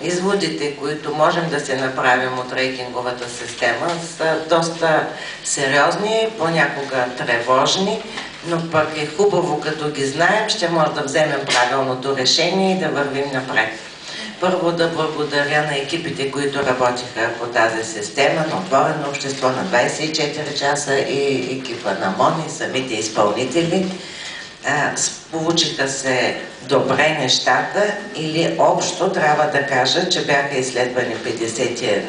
изводите, които можем да се направим от рейтинговата система, са доста сериозни, понякога тревожни, но пък е хубаво, като ги знаем, ще може да вземем правилното решение и да вървим напред. Първо да благодаря на екипите, които работиха по тази система, на Отворено общество, на 24 часа и екипа на МОН и самите изпълнители. Получиха се добре нещата или общо трябва да кажа, че бяха изследвани 51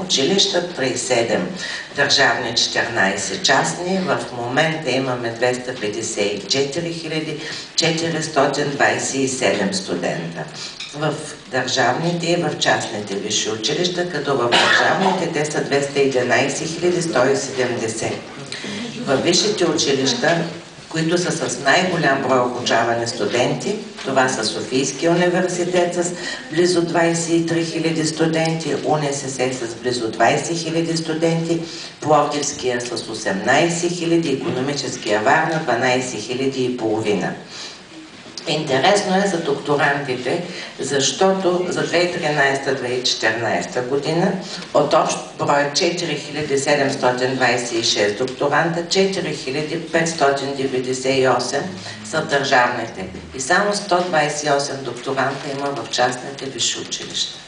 училища, 37 държавни, 14 частни. В момента имаме 254 427 студента в държавните и в частните висши училища, като в държавните те са 211 170. Във висшите училища, които са с най-голям брой обучавани студенти, това са Софийския университет с близо 23 000 студенти, УНСС с близо 20 000 студенти, Пловдивския с 18 000, Икономическия Варна 12 500. Интересно е за докторантите, защото за 2013-2014 година от общ брой 4726 докторанта, 4598 са в държавните и само 128 докторанта има в частните висши училища.